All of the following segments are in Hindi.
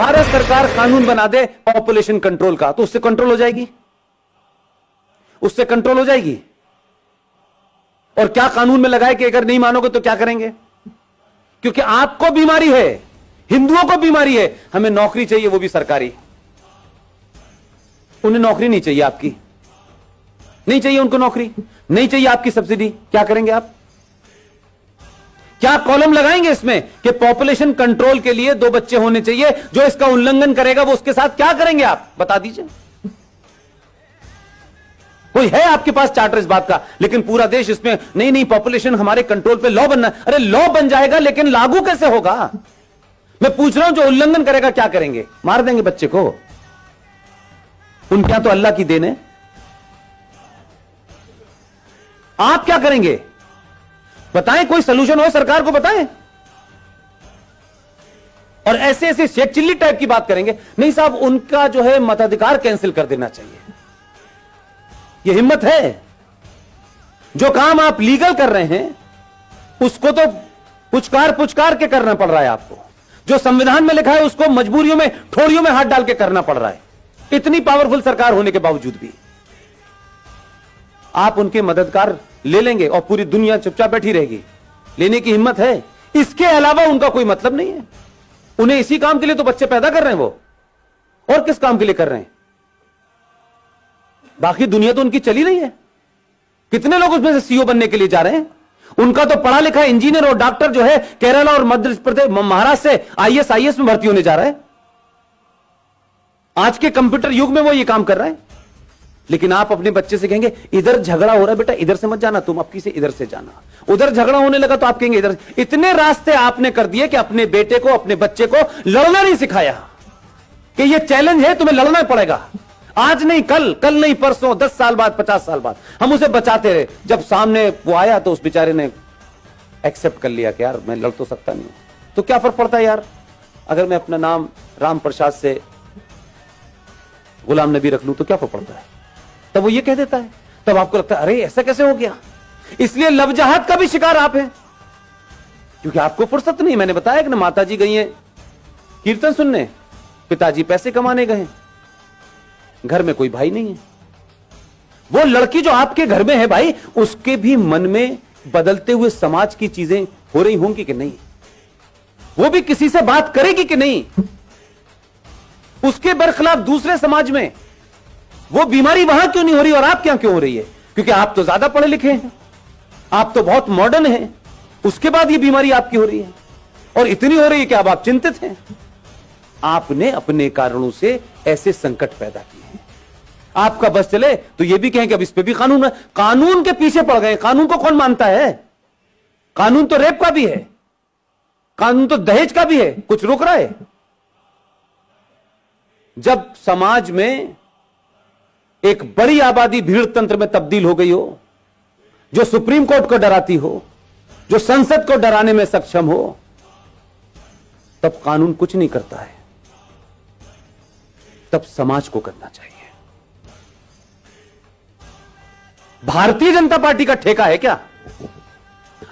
भारत सरकार कानून बना दे पॉपुलेशन कंट्रोल का, तो उससे कंट्रोल हो जाएगी, उससे कंट्रोल हो जाएगी। और क्या कानून में लगाए कि अगर नहीं मानोगे तो क्या करेंगे? क्योंकि आपको बीमारी है, हिंदुओं को बीमारी है, हमें नौकरी चाहिए, वो भी सरकारी। उन्हें नौकरी नहीं चाहिए, आपकी नहीं चाहिए, उनको नौकरी नहीं चाहिए, आपकी सब्सिडी। क्या करेंगे आप? क्या कॉलम लगाएंगे इसमें कि पॉपुलेशन कंट्रोल के लिए 2 बच्चे होने चाहिए, जो इसका उल्लंघन करेगा वो उसके साथ क्या करेंगे आप? बता दीजिए। कोई है आपके पास चार्टर इस बात का? लेकिन पूरा देश इसमें नहीं नहीं, पॉपुलेशन हमारे कंट्रोल पे लॉ बनना। अरे लॉ बन जाएगा, लेकिन लागू कैसे होगा? मैं पूछ रहा हूं, जो उल्लंघन करेगा क्या करेंगे? मार देंगे बच्चे को? उनके यहां तो अल्लाह की देन है। आप क्या करेंगे? बताएं, कोई सलूशन हो सरकार को बताएं। और ऐसे ऐसे शेख चिल्ली टाइप की बात करेंगे। नहीं साहब, उनका जो है मताधिकार कैंसिल कर देना चाहिए। यह हिम्मत है? जो काम आप लीगल कर रहे हैं उसको तो पुचकार पुचकार के करना पड़ रहा है आपको। जो संविधान में लिखा है उसको मजबूरियों में, ठोड़ियों में हाथ डाल के करना पड़ रहा है, इतनी पावरफुल सरकार होने के बावजूद भी। आप उनके मददगार ले लेंगे और पूरी दुनिया चुपचाप बैठी रहेगी। लेने की हिम्मत है? इसके अलावा उनका कोई मतलब नहीं है। उन्हें इसी काम के लिए तो बच्चे पैदा कर रहे हैं वो, और किस काम के लिए कर रहे हैं? बाकी दुनिया तो उनकी चली रही है। कितने लोग उसमें से सीईओ बनने के लिए जा रहे हैं? उनका तो पढ़ा लिखा इंजीनियर और डॉक्टर जो है केरला और मध्य प्रदेश, महाराष्ट्र से आईएएस में भर्ती होने जा रहा है। आज के कंप्यूटर युग में वो ये काम कर रहा है। लेकिन आप अपने बच्चे से कहेंगे इधर झगड़ा हो रहा है बेटा, इधर से मत जाना, तुम अब से इधर से जाना। उधर झगड़ा होने लगा तो आप कहेंगे इधर। इतने रास्ते आपने कर दिए कि अपने बेटे को, अपने बच्चे को लड़ना नहीं सिखाया कि ये चैलेंज है, तुम्हें लड़ना पड़ेगा। आज नहीं कल, कल नहीं परसों, 10 साल बाद, 50 साल बाद हम उसे बचाते रहे। जब सामने वो आया तो उस बेचारे ने एक्सेप्ट कर लिया कि यार मैं लड़ तो सकता नहीं। तो क्या फर्क पड़ता है यार, अगर मैं अपना नाम राम प्रसाद से गुलाम नबी रख लूं तो क्या फर्क पड़ता है? तब वो ये कह देता है। तब आपको लगता है अरे ऐसा कैसे हो गया? इसलिए लवजहाद का भी शिकार आप हैं, क्योंकि आपको फुर्सत नहीं। मैंने बताया कि ना, माता जी गई हैं कीर्तन सुनने, पिताजी पैसे कमाने गए, घर में कोई भाई नहीं है। वो लड़की जो आपके घर में है भाई, उसके भी मन में बदलते हुए समाज की चीजें हो रही होंगी कि नहीं? वो भी किसी से बात करेगी कि नहीं? उसके बरखिलाफ दूसरे समाज में वो बीमारी वहां क्यों नहीं हो रही और आप क्या क्यों हो रही है? क्योंकि आप तो ज्यादा पढ़े लिखे हैं, आप तो बहुत मॉडर्न हैं, उसके बाद ये बीमारी आपकी हो रही है। और इतनी हो रही है कि अब आप चिंतित हैं। आपने अपने कारणों से ऐसे संकट पैदा किए हैं। आपका बस चले तो ये भी कहें कि अब इस पे भी कानून है। कानून के पीछे पड़ गए। कानून को कौन मानता है? कानून तो रेप का भी है, कानून तो दहेज का भी है। कुछ रोक रहा है? जब समाज में एक बड़ी आबादी भीड़ तंत्र में तब्दील हो गई हो, जो सुप्रीम कोर्ट को डराती हो, जो संसद को डराने में सक्षम हो, तब कानून कुछ नहीं करता है, तब समाज को करना चाहिए। भारतीय जनता पार्टी का ठेका है क्या?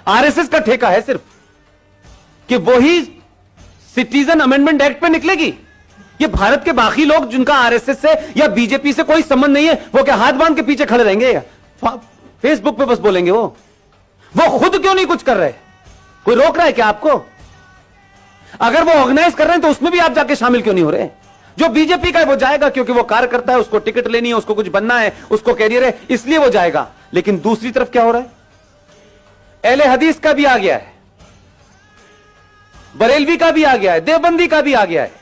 आरएसएस का ठेका है सिर्फ कि वही सिटीजन अमेंडमेंट एक्ट पे निकलेगी? ये भारत के बाकी लोग जिनका आरएसएस से या बीजेपी से कोई संबंध नहीं है, वो क्या हाथ बांध के पीछे खड़े रहेंगे? फेसबुक पे बस बोलेंगे? वो खुद क्यों नहीं कुछ कर रहे? कोई रोक रहा है क्या आपको? अगर वो ऑर्गेनाइज कर रहे हैं तो उसमें भी आप जाके शामिल क्यों नहीं हो रहे? जो बीजेपी का है वो जाएगा क्योंकि वो कार्य करता है, उसको टिकट लेनी है, उसको कुछ बनना है, उसको कैरियर है, इसलिए वो जाएगा। लेकिन दूसरी तरफ क्या हो रहा है? अहले हदीस का भी आ गया है, बरेलवी का भी आ गया है, देवबंदी का भी आ गया है,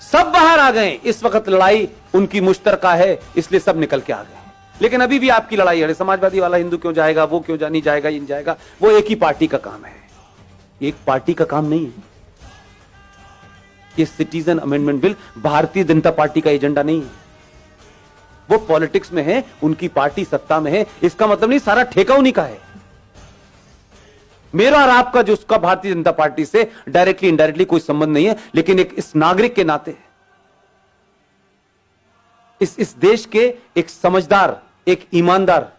सब बाहर आ गए। इस वक्त लड़ाई उनकी मुश्तरका है, इसलिए सब निकल के आ गए। लेकिन अभी भी आपकी लड़ाई है, समाजवादी वाला हिंदू क्यों जाएगा, वो क्यों नहीं जाएगा, इन जाएगा। वो एक ही पार्टी का काम है, एक पार्टी का काम नहीं है। ये citizen amendment bill Bharatiya Janata party का एजेंडा नहीं है। वो पॉलिटिक्स में है, उनकी पार्टी सत्ता में है, इसका मतलब नहीं सारा ठेका उन्हीं का है। मेरा और आपका जो उसका भारतीय जनता पार्टी से डायरेक्टली इनडायरेक्टली कोई संबंध नहीं है, लेकिन एक इस नागरिक के नाते, इस देश के एक समझदार, एक ईमानदार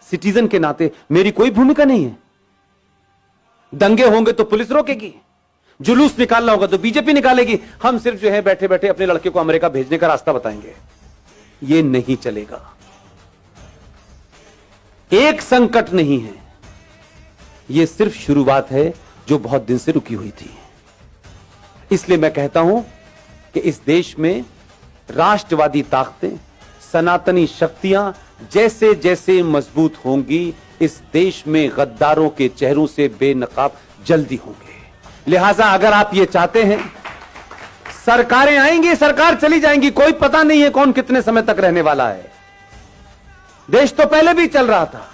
सिटीजन के नाते मेरी कोई भूमिका नहीं है। दंगे होंगे तो पुलिस रोकेगी, जुलूस निकालना होगा तो बीजेपी निकालेगी, हम सिर्फ जो है बैठे बैठे अपने लड़के को अमेरिका भेजने का रास्ता बताएंगे। ये नहीं चलेगा। एक संकट नहीं है, ये सिर्फ शुरुआत है जो बहुत दिन से रुकी हुई थी। इसलिए मैं कहता हूं कि इस देश में राष्ट्रवादी ताकतें, सनातनी शक्तियां जैसे जैसे मजबूत होंगी, इस देश में गद्दारों के चेहरों से बेनकाब जल्दी होंगे। लिहाजा अगर आप ये चाहते हैं, सरकारें आएंगी, सरकार चली जाएंगी, कोई पता नहीं है कौन कितने समय तक रहने वाला है। देश तो पहले भी चल रहा था,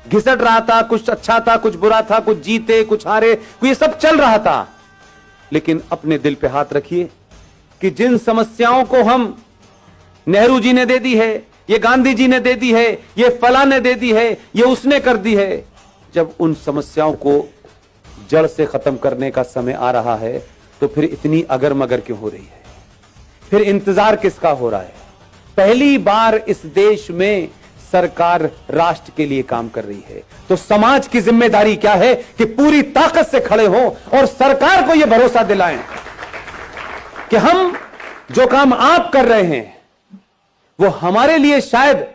घिसट रहा था, कुछ अच्छा था, कुछ बुरा था, कुछ जीते कुछ हारे, ये सब चल रहा था। लेकिन अपने दिल पे हाथ रखिए कि जिन समस्याओं को हम नेहरू जी ने दे दी है, ये गांधी जी ने दे दी है, ये फला ने दे दी है, ये उसने कर दी है, जब उन समस्याओं को जड़ से खत्म करने का समय आ रहा है तो फिर इतनी अगर मगर क्यों हो रही है? फिर इंतजार किसका हो रहा है? पहली बार इस देश में सरकार राष्ट्र के लिए काम कर रही है, तो समाज की जिम्मेदारी क्या है कि पूरी ताकत से खड़े हों और सरकार को यह भरोसा दिलाएं कि हम जो काम आप कर रहे हैं वो हमारे लिए शायद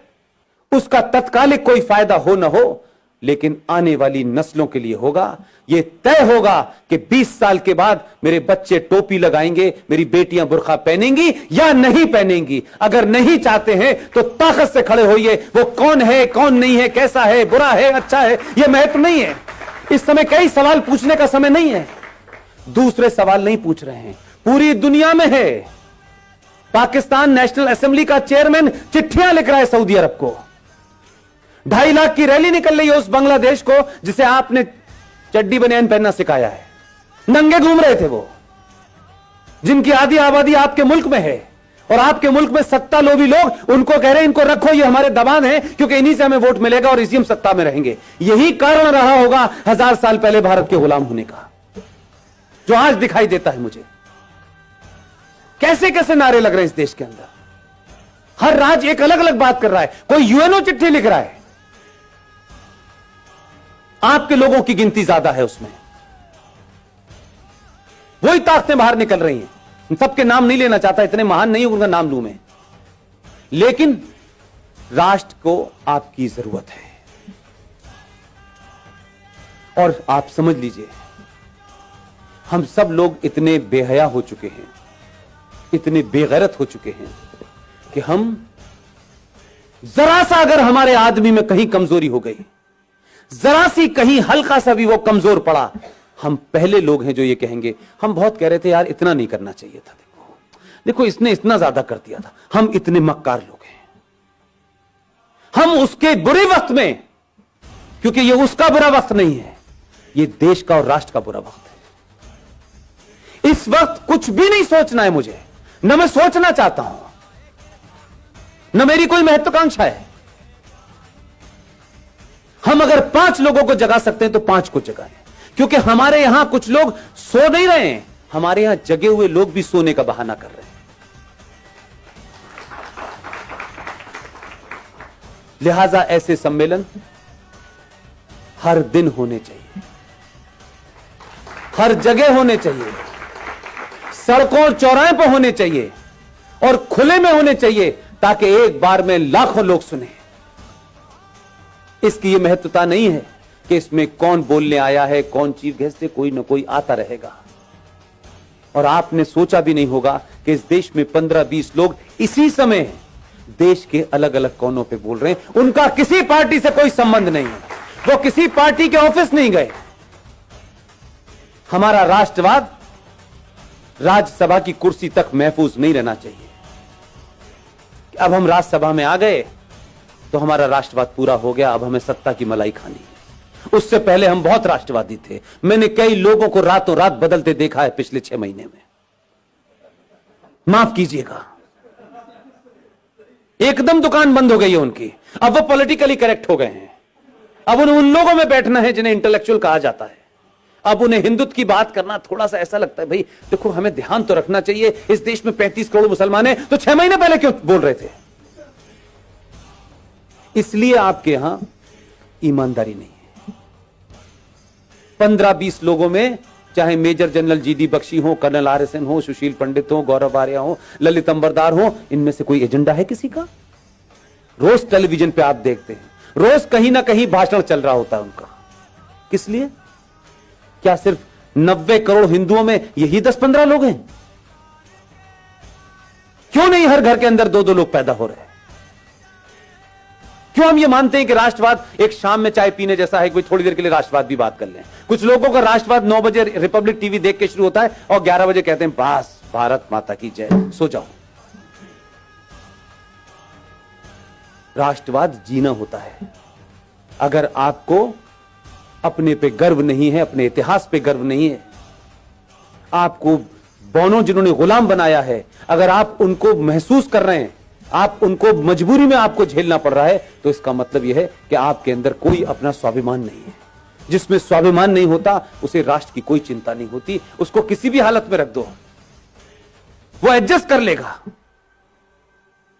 उसका तत्कालिक कोई फायदा हो ना हो, लेकिन आने वाली नस्लों के लिए होगा। यह तय होगा कि 20 साल के बाद मेरे बच्चे टोपी लगाएंगे, मेरी बेटियां बुर्का पहनेंगी या नहीं पहनेंगी। अगर नहीं चाहते हैं तो ताकत से खड़े होइए। वो कौन है, कौन नहीं है, कैसा है, बुरा है, अच्छा है, यह महत्व नहीं है। इस समय कई सवाल पूछने का समय नहीं है। दूसरे सवाल नहीं पूछ रहे हैं, पूरी दुनिया में है। पाकिस्तान नेशनल असेंबली का चेयरमैन चिट्ठियां लिख रहा है सऊदी अरब को। 2.5 लाख की रैली निकल रही है उस बांग्लादेश को जिसे आपने चड्डी बनियान पहनना सिखाया है। नंगे घूम रहे थे वो, जिनकी आधी आबादी आपके मुल्क में है, और आपके मुल्क में सत्ता लोभी लोग उनको कह रहे हैं इनको रखो, ये हमारे दबान है, क्योंकि इन्हीं से हमें वोट मिलेगा और इसी हम सत्ता में रहेंगे। यही कारण रहा होगा 1000 साल पहले भारत के गुलाम होने का, जो आज दिखाई देता है मुझे। कैसे कैसे नारे लग रहे हैं इस देश के अंदर। हर राज्य एक अलग अलग बात कर रहा है। कोई यूएनओ चिट्ठी लिख रहा है, आपके लोगों की गिनती ज्यादा है उसमें। वही ताकतें बाहर निकल रही हैं। सबके नाम नहीं लेना चाहता, इतने महान नहीं उनका नाम लूं मैं, लेकिन राष्ट्र को आपकी जरूरत है। और आप समझ लीजिए, हम सब लोग इतने बेहया हो चुके हैं, इतने बेगैरत हो चुके हैं कि हम जरा सा अगर हमारे आदमी में कहीं कमजोरी हो गई, जरा सी कहीं हल्का सा भी वो कमजोर पड़ा, हम पहले लोग हैं जो ये कहेंगे। हम बहुत कह रहे थे यार इतना नहीं करना चाहिए था, देखो इसने इतना ज्यादा कर दिया था, हम इतने मक्कार लोग हैं। हम उसके बुरे वक्त में, क्योंकि ये उसका बुरा वक्त नहीं है, ये देश का और राष्ट्र का बुरा वक्त है। इस वक्त कुछ भी नहीं सोचना है मुझे, न मैं सोचना चाहता हूं, न मेरी कोई महत्वाकांक्षा है। हम अगर 5 लोगों को जगा सकते हैं तो 5 को जगाएं, क्योंकि हमारे यहां कुछ लोग सो नहीं रहे हैं, हमारे यहां जगे हुए लोग भी सोने का बहाना कर रहे हैं। लिहाजा ऐसे सम्मेलन हर दिन होने चाहिए, हर जगह होने चाहिए, सड़कों और चौराहे पर होने चाहिए और खुले में होने चाहिए, ताकि एक बार में लाखों लोग सुने। इसकी यह महत्वता नहीं है कि इसमें कौन बोलने आया है, कौन चीफ गेस्ट है, कोई ना कोई आता रहेगा। और आपने सोचा भी नहीं होगा कि इस देश में 15-20 लोग इसी समय देश के अलग अलग कोनों पे बोल रहे हैं। उनका किसी पार्टी से कोई संबंध नहीं है, वो किसी पार्टी के ऑफिस नहीं गए। हमारा राष्ट्रवाद राज्यसभा की कुर्सी तक महफूज नहीं रहना चाहिए। अब हम राज्यसभा में आ गए तो हमारा राष्ट्रवाद पूरा हो गया, अब हमें सत्ता की मलाई खानी है। उससे पहले हम बहुत राष्ट्रवादी थे। मैंने कई लोगों को रातों रात बदलते देखा है पिछले 6 महीने में, माफ कीजिएगा। एकदम दुकान बंद हो गई है उनकी, अब वो पॉलिटिकली करेक्ट हो गए हैं। अब उन्हें उन लोगों में बैठना है जिन्हें इंटेलेक्चुअल कहा जाता है। अब उन्हें हिंदुत्व की बात करना थोड़ा सा ऐसा लगता है, भाई देखो हमें ध्यान तो रखना चाहिए, इस देश में 35 करोड़ मुसलमान हैं, तो 6 महीने पहले क्यों बोल रहे थे? इसलिए आपके यहां ईमानदारी नहीं है। 15-20 लोगों में चाहे मेजर जनरल जीडी बख्शी हो, कर्नल RSN हो, सुशील पंडित हो, गौरव आर्या हो, ललित अंबरदार हो, इनमें से कोई एजेंडा है किसी का? रोज टेलीविजन पे आप देखते हैं, रोज कहीं ना कहीं भाषण चल रहा होता है उनका। किस लिए? क्या सिर्फ 90 करोड़ हिंदुओं में यही 10-15 लोग हैं? क्यों नहीं हर घर के अंदर 2-2 लोग पैदा हो रहे हैं? क्यों हम ये मानते हैं कि राष्ट्रवाद एक शाम में चाय पीने जैसा है, कोई थोड़ी देर के लिए राष्ट्रवाद भी बात कर लें? कुछ लोगों का राष्ट्रवाद 9 बजे रिपब्लिक टीवी देख के शुरू होता है और 11 बजे कहते हैं बस भारत माता की जय, सो जाओ। राष्ट्रवाद जीना होता है। अगर आपको अपने पे गर्व नहीं है, अपने इतिहास पे गर्व नहीं है, आपको बौनों जिन्होंने गुलाम बनाया है, अगर आप उनको महसूस कर रहे हैं, आप उनको मजबूरी में आपको झेलना पड़ रहा है, तो इसका मतलब यह है कि आपके अंदर कोई अपना स्वाभिमान नहीं है। जिसमें स्वाभिमान नहीं होता उसे राष्ट्र की कोई चिंता नहीं होती। उसको किसी भी हालत में रख दो, वो एडजस्ट कर लेगा,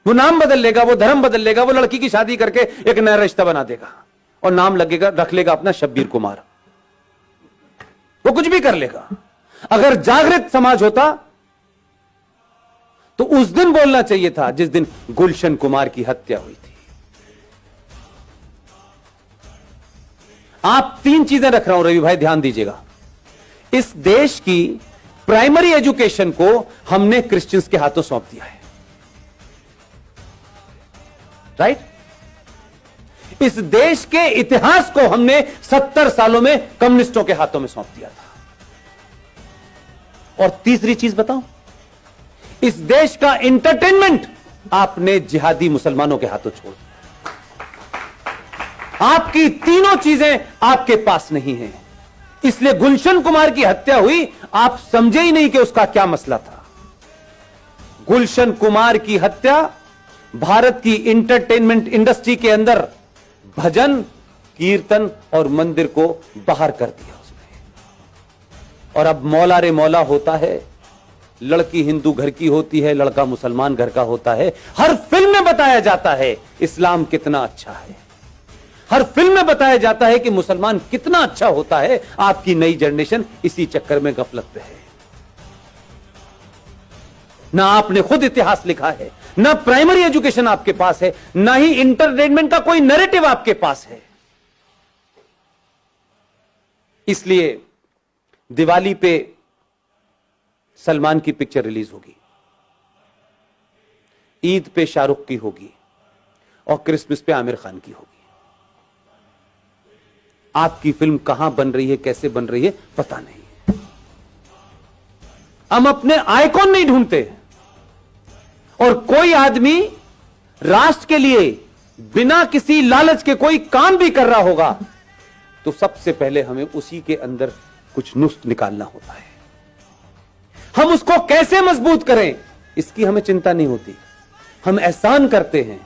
वो नाम बदल लेगा, वो धर्म बदल लेगा, वो लड़की की शादी करके एक नया रिश्ता बना देगा और नाम लगेगा, रख लेगा अपना शब्बीर कुमार। वो कुछ भी कर लेगा। अगर जागृत समाज होता तो उस दिन बोलना चाहिए था जिस दिन गुलशन कुमार की हत्या हुई थी। आप 3 चीजें रख रहा हूं रवि भाई, ध्यान दीजिएगा। इस देश की प्राइमरी एजुकेशन को हमने क्रिश्चियंस के हाथों सौंप दिया है, राइट? इस देश के इतिहास को हमने 70 सालों में कम्युनिस्टों के हाथों में सौंप दिया था। और तीसरी चीज बताऊं, इस देश का एंटरटेनमेंट आपने जिहादी मुसलमानों के हाथों छोड़ दिया। आपकी तीनों चीजें आपके पास नहीं है, इसलिए गुलशन कुमार की हत्या हुई, आप समझे ही नहीं कि उसका क्या मसला था। गुलशन कुमार की हत्या भारत की एंटरटेनमेंट इंडस्ट्री के अंदर भजन, कीर्तन और मंदिर को बाहर कर दिया उसने। और अब मौला रे मौला होता है, लड़की हिंदू घर की होती है, लड़का मुसलमान घर का होता है। हर फिल्म में बताया जाता है इस्लाम कितना अच्छा है, हर फिल्म में बताया जाता है कि मुसलमान कितना अच्छा होता है। आपकी नई जनरेशन इसी चक्कर में गफलत पे है। ना आपने खुद इतिहास लिखा है, ना प्राइमरी एजुकेशन आपके पास है, ना ही इंटरटेनमेंट का कोई नैरेटिव आपके पास है। इसलिए दिवाली पे सलमान की पिक्चर रिलीज होगी, ईद पे शाहरुख की होगी और क्रिसमस पे आमिर खान की होगी। आपकी फिल्म कहां बन रही है, कैसे बन रही है, पता नहीं। हम अपने आइकॉन नहीं ढूंढते। और कोई आदमी राष्ट्र के लिए बिना किसी लालच के कोई काम भी कर रहा होगा तो सबसे पहले हमें उसी के अंदर कुछ नुस्ख निकालना होता है। हम उसको कैसे मजबूत करें इसकी हमें चिंता नहीं होती। हम एहसान करते हैं